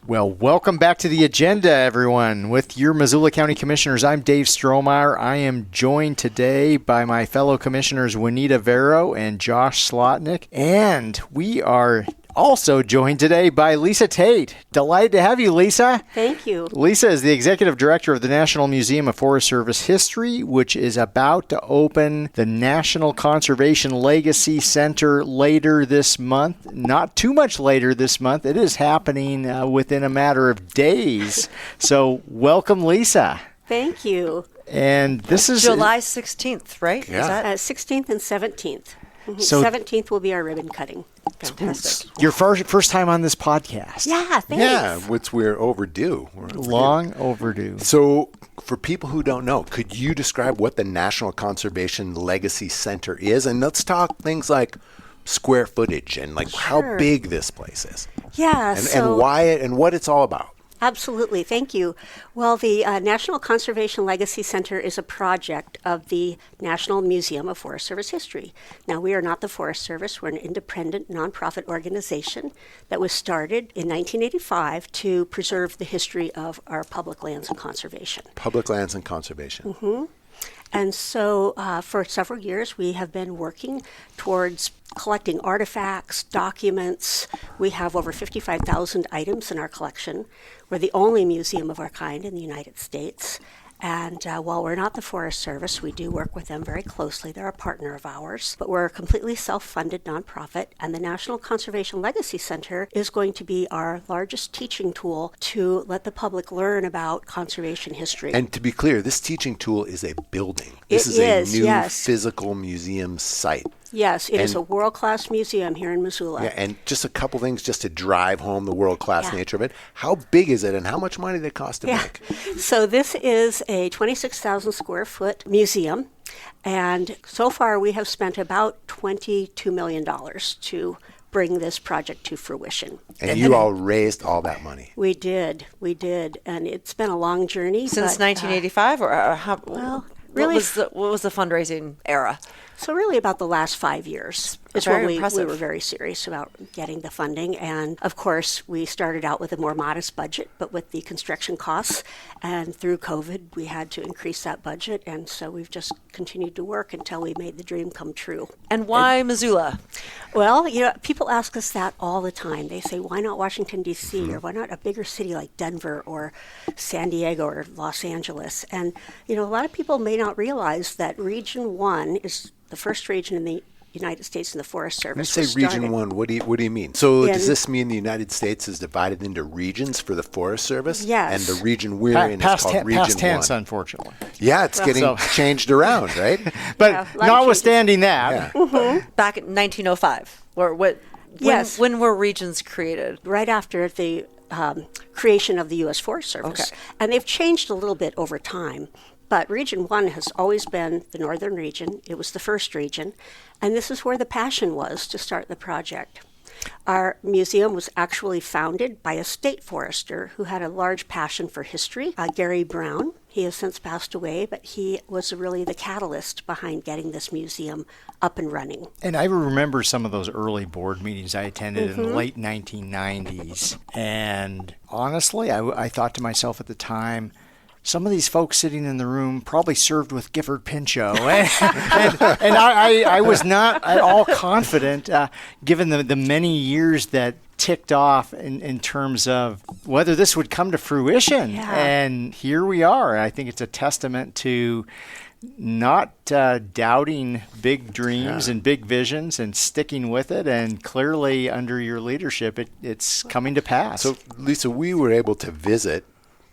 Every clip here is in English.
Well, welcome back to the agenda, everyone. With your Missoula County Commissioners, I'm Dave Strohmeyer. I am joined today by my fellow commissioners, Juanita Vero and Josh Slotnick. And we are also joined today by Lisa Tate. Delighted to have you, Lisa. Thank you. Lisa is the Executive Director of the National Museum of Forest Service History, which is about to open the National Conservation Legacy Center later this month. Not too much later this month. It is happening within a matter of days. So welcome, Lisa. Thank you. And this is July 16th, right? Yeah. Is that 16th and 17th. So 17th will be our ribbon cutting. Fantastic. your first time on this podcast. Yeah, thanks. Yeah, we're overdue. Long overdue. So, for people who don't know, could you describe what the National Conservation Legacy Center is? And let's talk things like square footage and like how big this place is. Yeah, And why it and what it's all about. Absolutely. Thank you. Well, the National Conservation Legacy Center is a project of the National Museum of Forest Service History. Now, we are not the Forest Service. We're an independent nonprofit organization that was started in 1985 to preserve the history of our public lands and conservation. Public lands and conservation. Mm-hmm. And so for several years, we have been working towards collecting artifacts, documents. We have over 55,000 items in our collection. We're the only museum of our kind in the United States. And while we're not the Forest Service, we do work with them very closely. They're a partner of ours. But we're a completely self-funded nonprofit, and the National Conservation Legacy Center is going to be our largest teaching tool to let the public learn about conservation history. And to be clear, this teaching tool is a building. It This is a new physical museum site. Yes, it is a world-class museum here in Missoula. Yeah, and just a couple things just to drive home the world-class nature of it. How big is it, and how much money did it cost to make? So this is a 26,000 square foot museum, and so far we have spent about $22 million to bring this project to fruition. And you all raised all that money. We did, and it's been a long journey. since but, 1985, or how? well, really, what was the fundraising era? So really about the last 5 years is Very when we impressive. were very serious about getting the funding. And of course, we started out with a more modest budget, but with the construction costs and through COVID, we had to increase that budget. And so we've just continued to work until we made the dream come true. And why Missoula? Well, people ask us that all the time. They say, why not Washington, D.C., or why not a bigger city like Denver or San Diego or Los Angeles? And, a lot of people may not realize that Region 1 is the first region in the United States in the Forest When you Service. say Region 1, what do you mean? So does this mean the United States is divided into regions for the Forest Service? Yes. And the region we're in is called Region 1? Past tense, unfortunately. Yeah, it's getting changed around, right? But Yeah, a lot of notwithstanding that, Back in 1905, or what? Yes. When were regions created? Right after the creation of the U.S. Forest Service. Okay. And they've changed a little bit over time. But Region 1 has always been the northern region. It was the first region. And this is where the passion was to start the project. Our museum was actually founded by a state forester who had a large passion for history, Gary Brown. He has since passed away, but he was really the catalyst behind getting this museum up and running. and I remember some of those early board meetings I attended in the late 1990s. And honestly, I thought to myself at the time, some of these folks sitting in the room probably served with Gifford Pinchot. and I was not at all confident, given the many years that ticked off in terms of whether this would come to fruition. Yeah. And here we are. I think it's a testament to not doubting big dreams and big visions and sticking with it. And clearly, under your leadership, it's coming to pass. So, Lisa, we were able to visit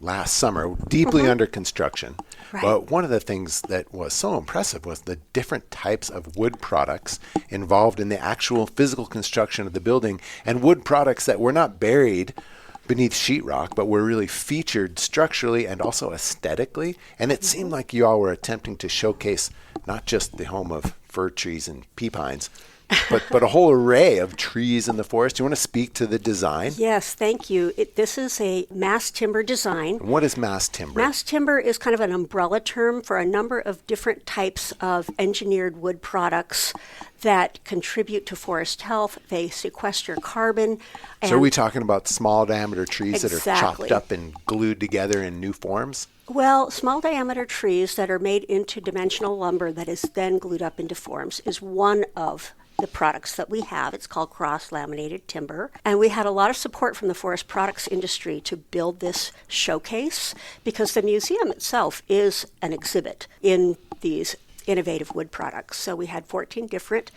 last summer, deeply under construction. Right. But one of the things that was so impressive was the different types of wood products involved in the actual physical construction of the building, and wood products that were not buried beneath sheetrock, but were really featured structurally and also aesthetically. And it seemed like you all were attempting to showcase not just the home of fir trees and pea pines, but a whole array of trees in the forest. Do you want to speak to the design? Yes, thank you. This is a mass timber design. And what is mass timber? Mass timber is kind of an umbrella term for a number of different types of engineered wood products that contribute to forest health. They sequester carbon. So are we talking about small diameter trees that are Exactly. chopped up and glued together in new forms? Well, small diameter trees that are made into dimensional lumber that is then glued up into forms is one of the products that we have. It's called cross-laminated timber. And we had a lot of support from the forest products industry to build this showcase because the museum itself is an exhibit in these innovative wood products. So we had 14 different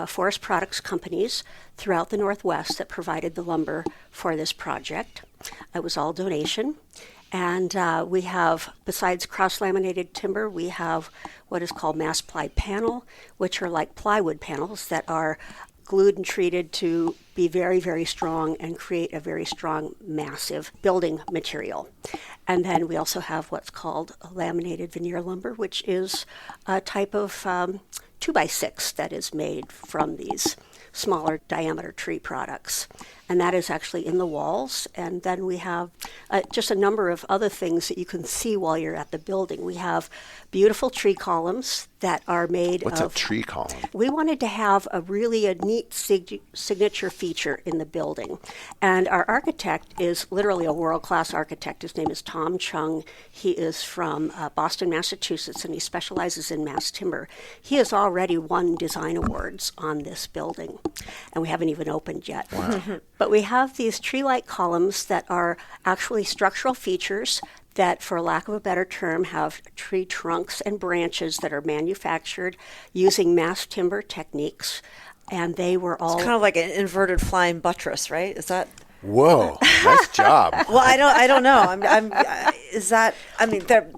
forest products companies throughout the Northwest that provided the lumber for this project. It was all donation. And we have, besides cross-laminated timber, we have what is called mass ply panel, which are like plywood panels that are glued and treated to be very, very strong and create a very strong, massive building material. And then we also have what's called laminated veneer lumber, which is a type of 2x6 that is made from these smaller diameter tree products. And that is actually in the walls. And then we have just a number of other things that you can see while you're at the building. We have beautiful tree columns that are made What's of... a tree column? We wanted to have a neat signature feature in the building. And our architect is literally a world-class architect. His name is Tom Chung. He is from Boston, Massachusetts, and he specializes in mass timber. He has already won design awards on this building, and we haven't even opened yet. Wow. But we have these tree-like columns that are actually structural features that, for lack of a better term, have tree trunks and branches that are manufactured using mass timber techniques. And they were all... It's kind of like an inverted flying buttress, right? Is that? Whoa, nice job. Well, I don't know. Is that? I mean, they're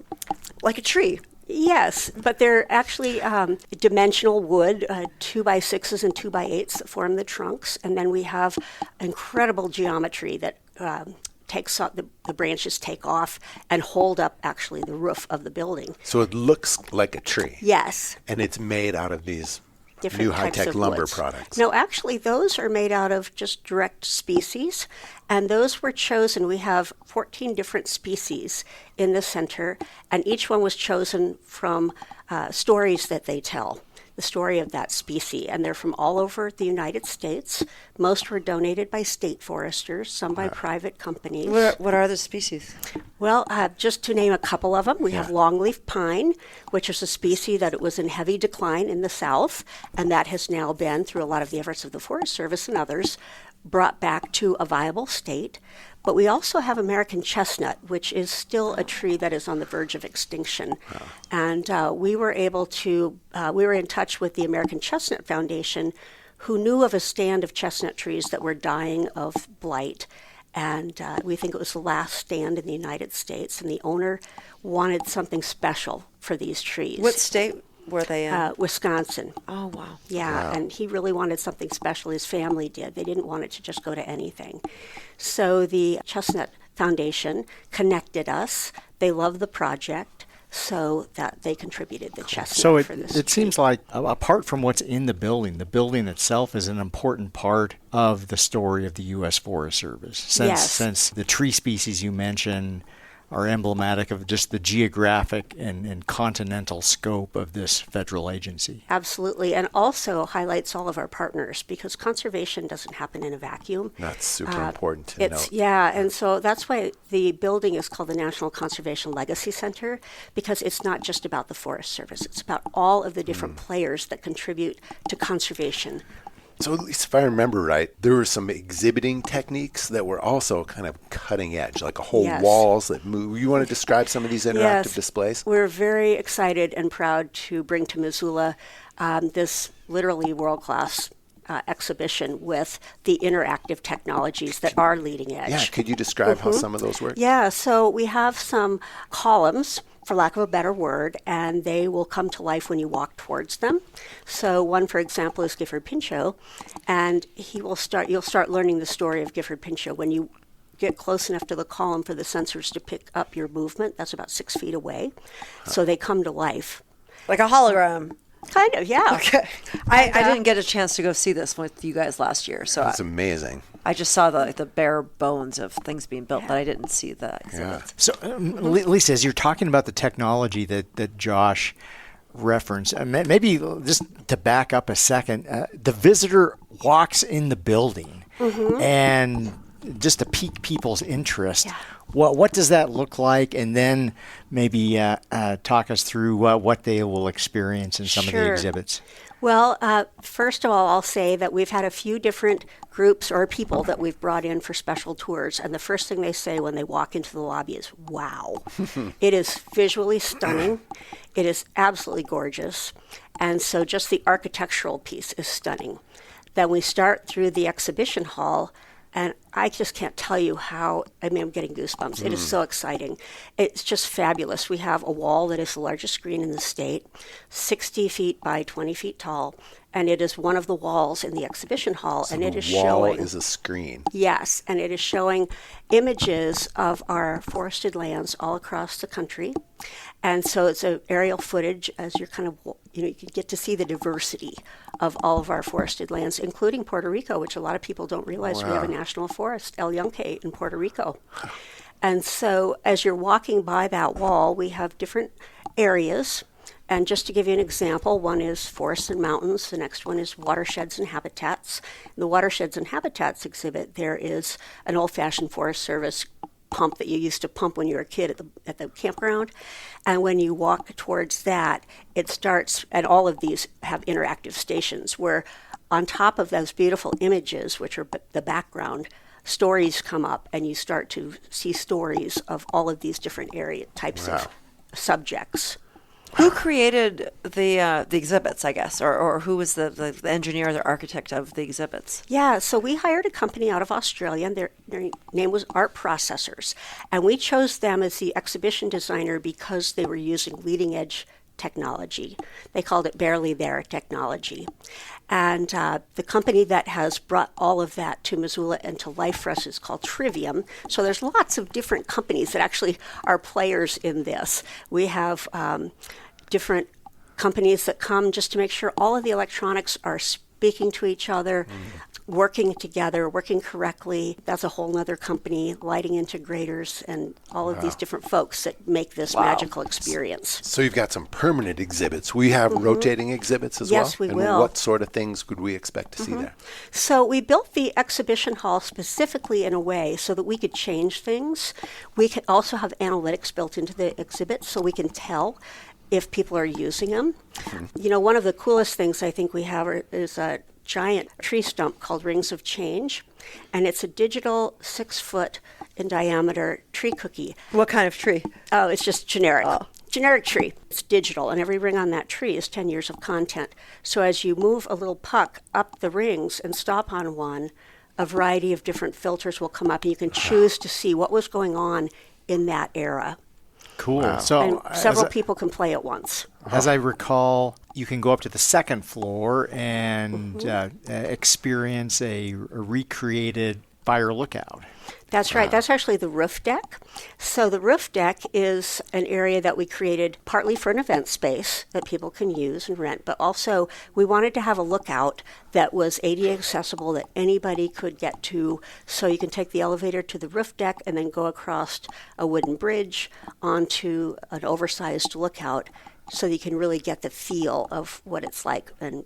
like a tree. Yes, but they're actually dimensional wood, 2x6s and 2x8s that form the trunks. And then we have incredible geometry that takes off, the branches take off and hold up actually the roof of the building. So it looks like a tree. Yes. And it's made out of these Different new types high-tech of lumber woods. products. No, actually, those are made out of just direct species, and those were chosen. We have 14 different species in the center, and each one was chosen from stories that they tell, the story of that species, and they're from all over the United States. Most were donated by state foresters, some by private companies. What are the species? Well, just to name a couple of them, we have longleaf pine, which is a species that it was in heavy decline in the South, and that has now been, through a lot of the efforts of the Forest Service and others, brought back to a viable state. But we also have American chestnut, which is still a tree that is on the verge of extinction. And we were able to, we were in touch with the American Chestnut Foundation, who knew of a stand of chestnut trees that were dying of blight. And we think it was the last stand in the United States, and the owner wanted something special for these trees. What state were they in? Wisconsin. Oh, wow. Yeah, and he really wanted something special. His family did. They didn't want it to just go to anything. So the Chestnut Foundation connected us. They loved the project, so that they contributed the chestnut So for this. it seems like, apart from what's in the building itself is an important part of the story of the U.S. Forest Service. Since the tree species you mentioned are emblematic of just the geographic and continental scope of this federal agency. Absolutely, and also highlights all of our partners, because conservation doesn't happen in a vacuum. That's super important to note. Yeah, and so that's why the building is called the National Conservation Legacy Center, because it's not just about the Forest Service. It's about all of the different players that contribute to conservation. So at least if I remember right, there were some exhibiting techniques that were also kind of cutting edge, like a whole walls that move. You want to describe some of these interactive displays? We're very excited and proud to bring to Missoula this literally world-class exhibition with the interactive technologies that are leading edge. Yeah, could you describe how some of those work? Yeah, so we have some columns, for lack of a better word, and they will come to life when you walk towards them. So one, for example, is Gifford Pinchot, and you'll start learning the story of Gifford Pinchot when you get close enough to the column for the sensors to pick up your movement. That's about 6 feet away. So they come to life. Like a hologram. Kind of, yeah. Okay. I didn't get a chance to go see this with you guys last year, so It's amazing. I just saw the bare bones of things being built, but I didn't see the exhibits. So, Lisa, as you're talking about the technology that Josh referenced, maybe just to back up a second, the visitor walks in the building, and just to pique people's interest, what does that look like? And then maybe talk us through what they will experience in some of the exhibits. Well, first of all, I'll say that we've had a few different groups or people that we've brought in for special tours, and the first thing they say when they walk into the lobby is, wow. It is visually stunning. It is absolutely gorgeous. And so just the architectural piece is stunning. Then we start through the exhibition hall, and I just can't tell you how, I'm getting goosebumps. It is so exciting. It's just fabulous. We have a wall that is the largest screen in the state, 60 feet by 20 feet tall, and it is one of the walls in the exhibition hall, and it is The wall showing... is a screen. Yes, and it is showing images of our forested lands all across the country. And so it's an aerial footage as you're kind of, you can get to see the diversity of all of our forested lands, including Puerto Rico, which a lot of people don't realize we have a national forest, El Yunque in Puerto Rico. And so as you're walking by that wall, we have different areas. And just to give you an example, one is forests and mountains. The next one is watersheds and habitats. In the watersheds and habitats exhibit, there is an old-fashioned Forest Service pump that you used to pump when you were a kid at the campground. And when you walk towards that, it starts, and all of these have interactive stations where on top of those beautiful images, which are the background, stories come up and you start to see stories of all of these different types of subjects. Who created the exhibits, I guess, or who was the engineer, the architect of the exhibits? Yeah, so we hired a company out of Australia, and their name was Art Processors. And we chose them as the exhibition designer because they were using leading edge technology. They called it Barely There technology. And the company that has brought all of that to Missoula and to life for us is called Trivium. So there's lots of different companies that actually are players in this. We have different companies that come just to make sure all of the electronics are speaking to each other, working together, working correctly. That's a whole other company, lighting integrators, and all of these different folks that make this magical experience. So you've got some permanent exhibits. We have rotating exhibits as well? Yes, we and will. What sort of things could we expect to see there? So we built the exhibition hall specifically in a way so that we could change things. We could also have analytics built into the exhibit so we can tell if people are using them. You know, one of the coolest things I think we have is a giant tree stump called Rings of Change, and it's a digital 6-foot in diameter tree cookie. What kind of tree? Oh, it's just generic. Generic tree. It's digital, and every ring on that tree is 10 years of content. So as you move a little puck up the rings and stop on one, a variety of different filters will come up, and you can choose to see what was going on in that era. Cool. And So several people can play at once. as I recall, you can go up to the second floor and experience a recreated fire lookout. That's right. That's actually the roof deck. So the roof deck is an area that we created partly for an event space that people can use and rent, but also we wanted to have a lookout that was ADA accessible that anybody could get to. So you can take the elevator to the roof deck and then go across a wooden bridge onto an oversized lookout so you can really get the feel of what it's like, and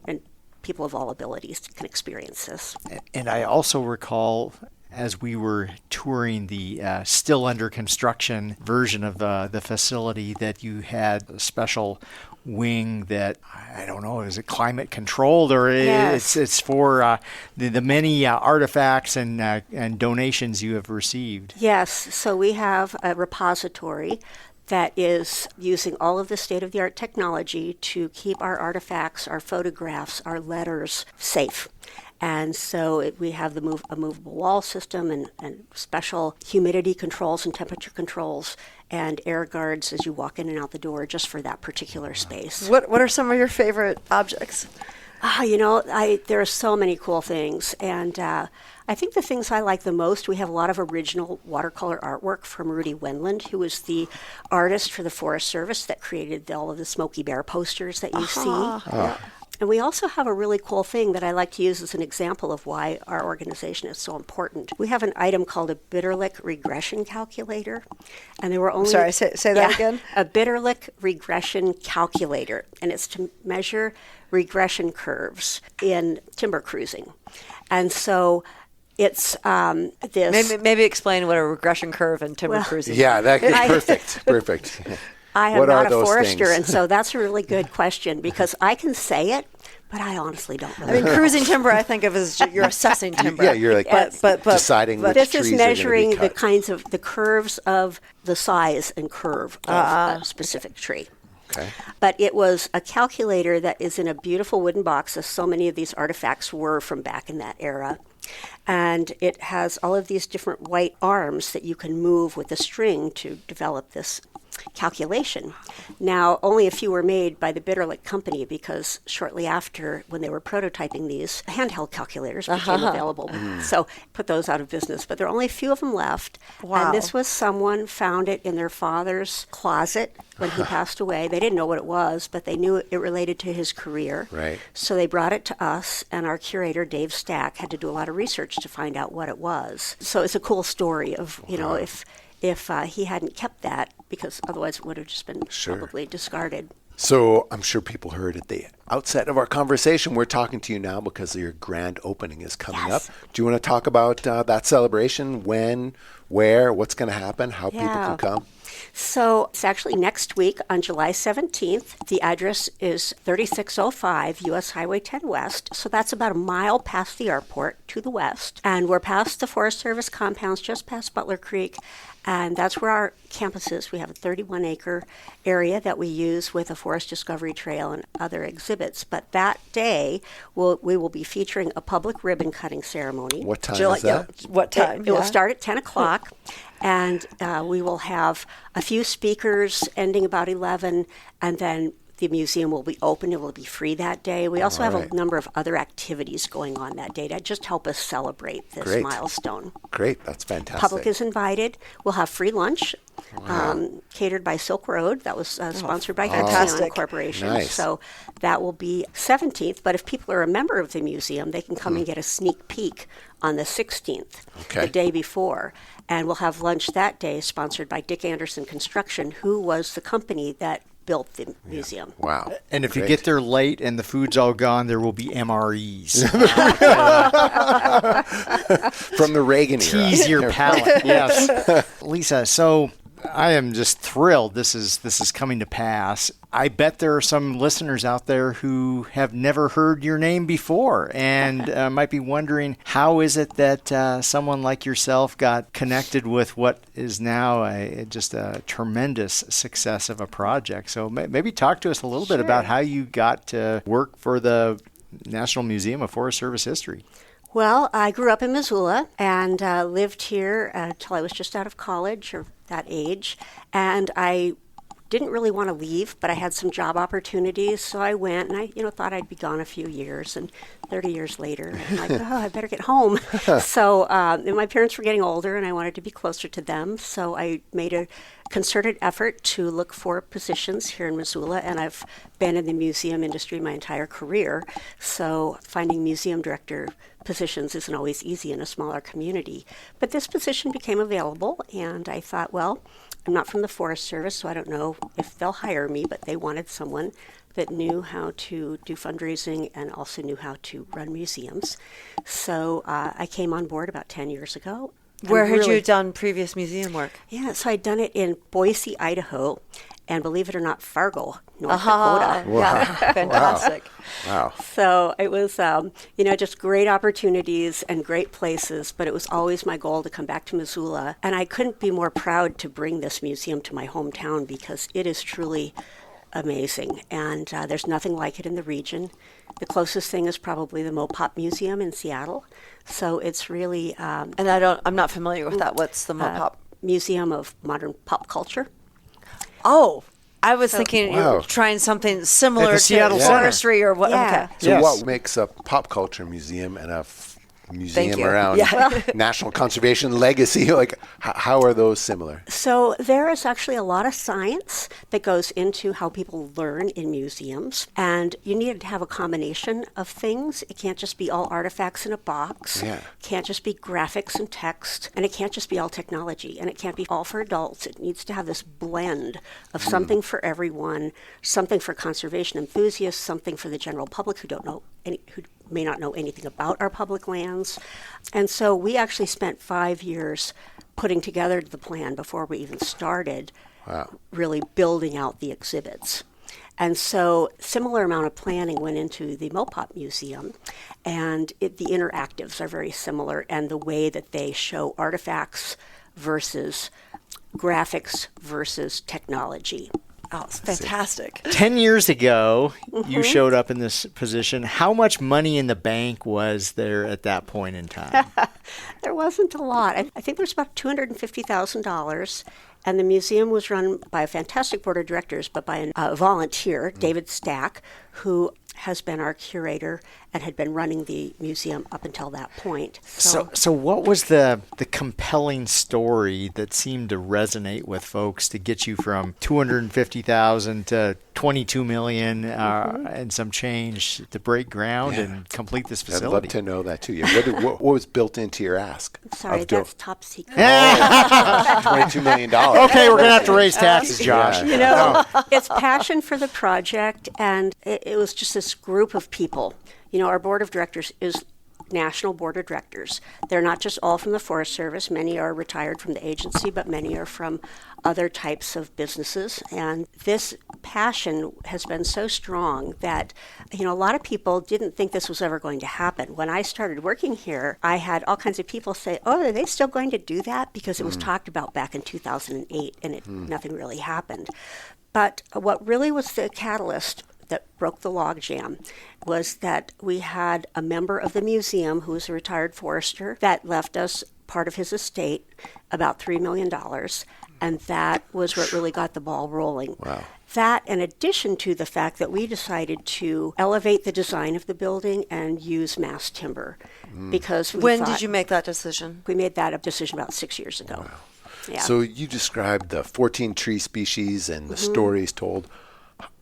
people of all abilities can experience this. And I also recall, as we were touring the still under construction version of the facility, that you had a special wing that, I don't know, is it climate controlled, or Yes. it's for the many artifacts and donations you have received? Yes, so we have a repository that is using all of the state-of-the-art technology to keep our artifacts, our photographs, our letters safe. And so we have a movable wall system and special humidity controls and temperature controls and air guards as you walk in and out the door just for that particular space. What are some of your favorite objects? There are so many cool things, and I think the things I like the most, we have a lot of original watercolor artwork from Rudy Wendland, who was the artist for the Forest Service that created all of the Smokey Bear posters that you see. And we also have a really cool thing that I like to use as an example of why our organization is so important. We have an item called a Bitterlick regression calculator, and there were only Sorry, say that again. A Bitterlick regression calculator, and it's to measure regression curves in timber cruising. And so it's this. Maybe explain what a regression curve and timber cruising. Yeah, perfect. I am What are not a those forester, things? and so that's a really good question because I can say it, but I honestly don't really I mean, know. cruising timber, I think of as you're assessing timber. Yeah, you're like deciding which This trees is are gonna be measuring the cut. kinds of the curves of the size and curve of a specific tree. Okay. But it was a calculator that is in a beautiful wooden box, as so many of these artifacts were from back in that era. And it has all of these different white arms that you can move with a string to develop this calculation. Now, only a few were made by the Bitterlick Company because shortly after, when they were prototyping these, handheld calculators became available. So put those out of business. But there are only a few of them left. Wow. And this was someone found it in their father's closet when he passed away. They didn't know what it was, but they knew it related to his career. Right. So they brought it to us, and our curator, Dave Stack, had to do a lot of research to find out what it was. So it's a cool story of, if he hadn't kept that, because otherwise it would have just been probably discarded. So I'm sure people heard at the outset of our conversation, we're talking to you now because your grand opening is coming Yes. up. Do you want to talk about that celebration? When, where, what's going to happen, how people can come? So it's actually next week on July 17th. The address is 3605 U.S. Highway 10 West. So that's about a mile past the airport to the west. And we're past the Forest Service compounds, just past Butler Creek. And that's where our campus is. We have a 31-acre area that we use with a forest discovery trail and other exhibits. But that day, we will be featuring a public ribbon cutting ceremony. What time is that? What time? It will start at 10 o'clock, and we will have a few speakers ending about 11, and then the museum will be open. It will be free that day. We also have right. a number of other activities going on that day to just help us celebrate this Great. milestone. Great, that's fantastic. Public is invited. We'll have free lunch catered by Silk Road. That was sponsored by fantastic. Fantastic Corporation. Nice. So that will be 17th. But if people are a member of the museum, they can come and get a sneak peek on the 16th, Okay. the day before. And we'll have lunch that day sponsored by Dick Anderson Construction, who was the company that built the museum. Wow. And if you Great. get there late and the food's all gone, there will be MREs. From the Reagan era. Tease your palate. Yes. Lisa, so I am just thrilled this is coming to pass. I bet there are some listeners out there who have never heard your name before and might be wondering, how is it that someone like yourself got connected with what is now just a tremendous success of a project? So maybe talk to us a little bit about how you got to work for the National Museum of Forest Service History. Well, I grew up in Missoula and lived here until I was just out of college or that age. And I didn't really want to leave, but I had some job opportunities, so I went, and I thought I'd be gone a few years, and 30 years later, I'm like, I better get home. So and my parents were getting older, and I wanted to be closer to them, so I made a concerted effort to look for positions here in Missoula, and I've been in the museum industry my entire career, so finding museum director positions isn't always easy in a smaller community. But this position became available, and I thought, well, I'm not from the Forest Service, so I don't know if they'll hire me, but they wanted someone that knew how to do fundraising and also knew how to run museums. So I came on board about 10 years ago. Where had really- you done previous museum work? Yeah, so I'd done it in Boise, Idaho, and believe it or not, Fargo, North Dakota. Yeah, fantastic. Wow. So it was, just great opportunities and great places, but it was always my goal to come back to Missoula. And I couldn't be more proud to bring this museum to my hometown because it is truly amazing. And there's nothing like it in the region. The closest thing is probably the Mopop Museum in Seattle. So it's really And I'm not familiar with that. What's the Mopop? Museum of Modern Pop Culture. Oh, I was thinking you were Wow. trying something similar to Seattle Center. forestry or what. Yeah. Okay. So Yes. what makes a pop culture museum and a museum you. around Yeah. national conservation legacy? Like, how are those similar? So there is actually a lot of science that goes into how people learn in museums, and you need to have a combination of things. It can't just be all artifacts in a box. Yeah. It can't just be graphics and text, and it can't just be all technology, and it can't be all for adults. It needs to have this blend of something for everyone, something for conservation enthusiasts, something for the general public who who may not know anything about our public lands. And so we actually spent 5 years putting together the plan before we even started really building out the exhibits. And so similar amount of planning went into the Mopop Museum, and the interactives are very similar, and the way that they show artifacts versus graphics versus technology. Oh, it's fantastic. 10 years ago, Mm-hmm. you showed up in this position. How much money in the bank was there at that point in time? There wasn't a lot. I think there's about $250,000, and the museum was run by a fantastic board of directors, but by a volunteer, David Stack, who has been our curator and had been running the museum up until that point. So what was the compelling story that seemed to resonate with folks to get you from 250,000 to 22 million and some change to break ground and complete this I'd facility? love to know that too. Yeah. What was built into your ask? Sorry, of that's top secret. $22 million. Okay, we're going to have to raise taxes, Josh. Yeah. You know, it's passion for the project, and it was just this group of people. You know, our board of directors is National Board of Directors. They're not just all from the Forest Service. Many are retired from the agency, but many are from other types of businesses. And this passion has been so strong that, you know, a lot of people didn't think this was ever going to happen. When I started working here, I had all kinds of people say, "Oh, are they still going to do that?" Because it was talked about back in 2008, and nothing really happened. But what really was the catalyst that broke the logjam was that we had a member of the museum who was a retired forester that left us part of his estate, about $3 million, and that was what really got the ball rolling. Wow. That, in addition to the fact that we decided to elevate the design of the building and use mass timber, because When did you make that decision? We made that a decision about 6 years ago. Yeah. So you described the 14 tree species and the stories told.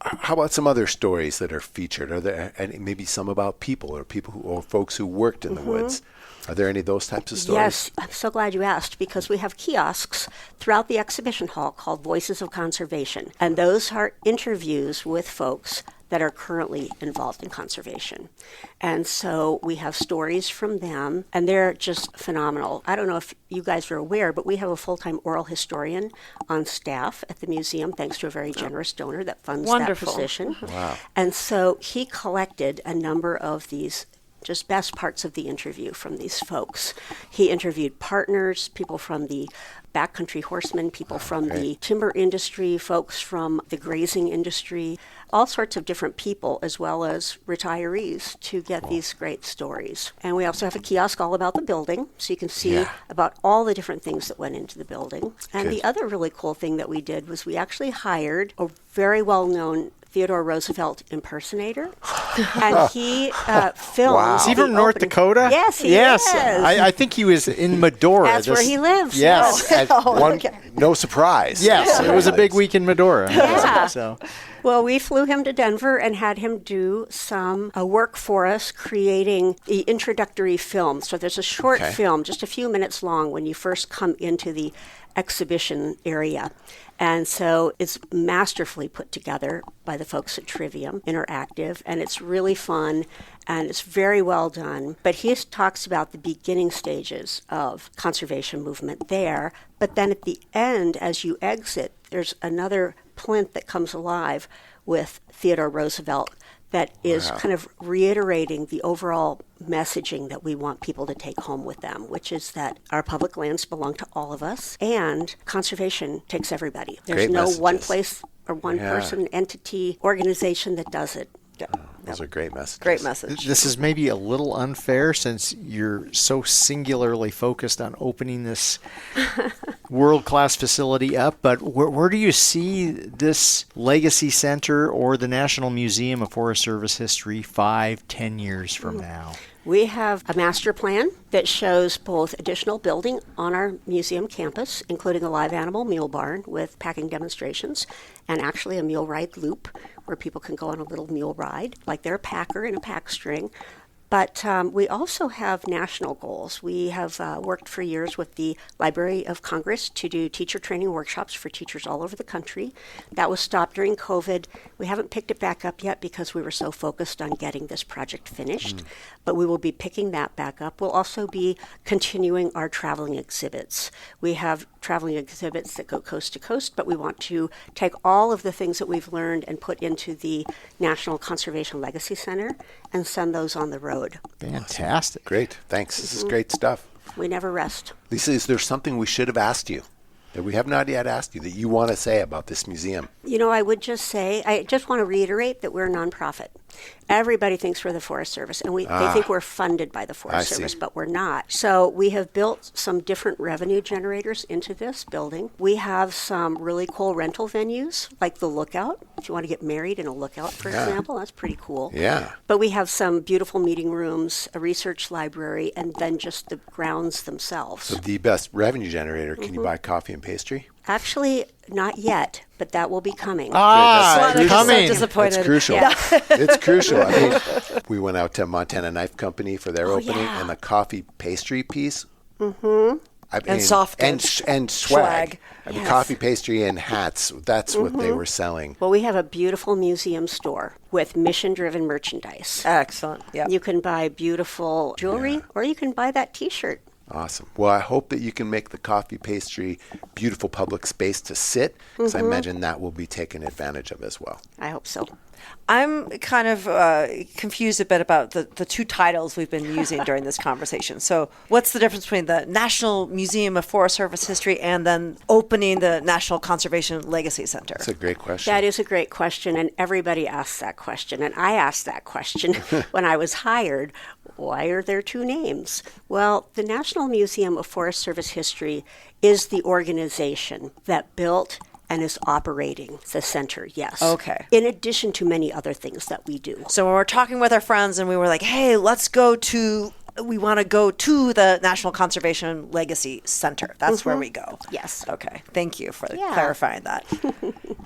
How about some other stories that are featured? Are there and maybe some about people or folks who worked in the woods? Are there any of those types of stories? Yes, I'm so glad you asked, because we have kiosks throughout the exhibition hall called Voices of Conservation, and those are interviews with folks that are currently involved in conservation. And so we have stories from them, and they're just phenomenal. I don't know if you guys are aware, but we have a full-time oral historian on staff at the museum, thanks to a very generous donor that funds Wonderful. that position. Wow. And so he collected a number of these just best parts of the interview from these folks. He interviewed partners, people from the backcountry horsemen, people from the timber industry, folks from the grazing industry, all sorts of different people, as well as retirees, to get these great stories. And we also have a kiosk all about the building, so you can see about all the different things that went into the building. And Good. the other really cool thing that we did was we actually hired a very well-known Theodore Roosevelt impersonator, and he filmed. Wow. Is he the from North opening. Dakota? Yes, he yes. is. I think he was in Medora. That's where he lives. Yes. No surprise. Yes, it was a big week in Medora. Yeah. So, Well, we flew him to Denver and had him do some work for us, creating the introductory film. So there's a short film, just a few minutes long, when you first come into the exhibition area. And so it's masterfully put together by the folks at Trivium Interactive, and it's really fun, and it's very well done. But he talks about the beginning stages of conservation movement there, but then at the end, as you exit, there's another plinth that comes alive with Theodore Roosevelt that is kind of reiterating the overall messaging that we want people to take home with them, which is that our public lands belong to all of us, and conservation takes everybody. There's Great no one messages. place or one person, entity, organization that does it. Those are great messages. Great message. This is maybe a little unfair since you're so singularly focused on opening this world-class facility up, but where do you see this Legacy Center or the National Museum of Forest Service History 5-10 years from now? We have a master plan that shows both additional building on our museum campus, including a live animal mule barn with packing demonstrations, and actually a mule ride loop where people can go on a little mule ride, like they're a packer in a pack string. But we also have national goals. We have worked for years with the Library of Congress to do teacher training workshops for teachers all over the country. That was stopped during COVID. We haven't picked it back up yet because we were so focused on getting this project finished. But we will be picking that back up. We'll also be continuing our traveling exhibits. We have traveling exhibits that go coast to coast, but we want to take all of the things that we've learned and put into the National Conservation Legacy Center and send those on the road. Fantastic. Great. Thanks. This is great stuff. We never rest. Lisa, is there something we should have asked you that we have not yet asked you that you want to say about this museum? You know, I would just say, I just want to reiterate that we're a nonprofit. Everybody thinks we're the Forest Service, and they think we're funded by the Forest I see. Service, but we're not. So we have built some different revenue generators into this building. We have some really cool rental venues, like the Lookout. If you want to get married in a lookout, for example, that's pretty cool. Yeah. But we have some beautiful meeting rooms, a research library, and then just the grounds themselves. So the best revenue generator, can you buy coffee and pastry? Actually, not yet, but that will be coming. Sonic is so coming. disappointed. It's crucial. Yeah. It's crucial. I mean, we went out to Montana Knife Company for their opening, yeah. and the coffee pastry piece. Mm-hmm. And soft goods. and swag. I mean, coffee pastry and hats. That's what they were selling. Well, we have a beautiful museum store with mission-driven merchandise. Excellent. Yeah. You can buy beautiful jewelry, or you can buy that T-shirt. Awesome. Well, I hope that you can make the coffee pastry beautiful public space to sit, because I imagine that will be taken advantage of as well. I hope so. I'm kind of confused a bit about the two titles we've been using during this conversation. So what's the difference between the National Museum of Forest Service History and then opening the National Conservation Legacy Center? That's a great question. That is a great question, and everybody asks that question. And I asked that question when I was hired. Why are there two names? Well, the National Museum of Forest Service History is the organization that built and is operating the center, yes. Okay. In addition to many other things that we do. So when we're talking with our friends and we were like, hey, we want to go to the National Conservation Legacy Center. That's where we go. Yes. Okay. Thank you for Yeah. clarifying that.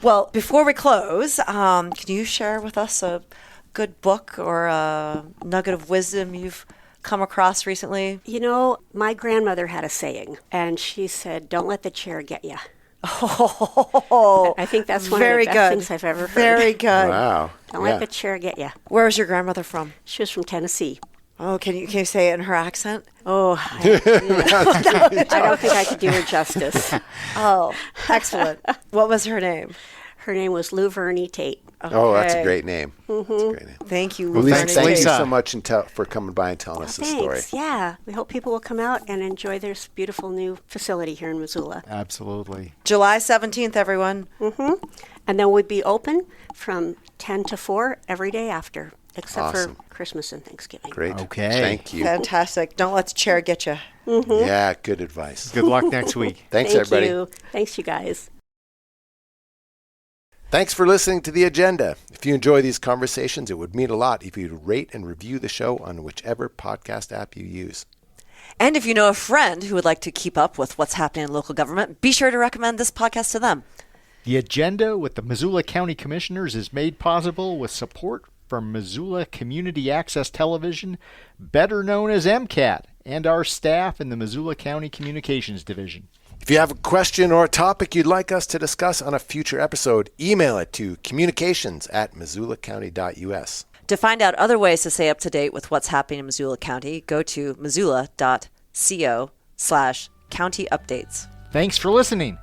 Well, before we close, can you share with us a good book or a nugget of wisdom you've come across recently? You know, my grandmother had a saying, and she said, don't let the chair get you. Oh, I think that's one very of the best good. things I've ever heard. Very good. Wow. Don't let the chair get you. Where is your grandmother from? She was from Tennessee. Oh, can you say it in her accent? Oh, I don't think I could do her justice. Oh, excellent. What was her name? Her name was Lou Verney Tate. Oh, that's a Okay. great name. That's a great name. Thank you, Well, Lou Lisa, Verney thank you Tate. Lisa. so much for coming by and telling us the story. Thanks. Yeah. We hope people will come out and enjoy this beautiful new facility here in Missoula. Absolutely. July 17th, everyone. And then we'll be open from 10 to 4 every day after, except Awesome. for Christmas and Thanksgiving. Great. Okay. Thank you. Fantastic. Don't let the chair get you. Yeah, good advice. Good luck next week. Thanks, Thank everybody. you. Thanks, you guys. Thanks for listening to The Agenda. If you enjoy these conversations, it would mean a lot if you'd rate and review the show on whichever podcast app you use. And if you know a friend who would like to keep up with what's happening in local government, be sure to recommend this podcast to them. The Agenda with the Missoula County Commissioners is made possible with support from Missoula Community Access Television, better known as MCAT, and our staff in the Missoula County Communications Division. If you have a question or a topic you'd like us to discuss on a future episode, email it to communications@missoulacounty.us. To find out other ways to stay up to date with what's happening in Missoula County, go to missoula.co/county updates. Thanks for listening.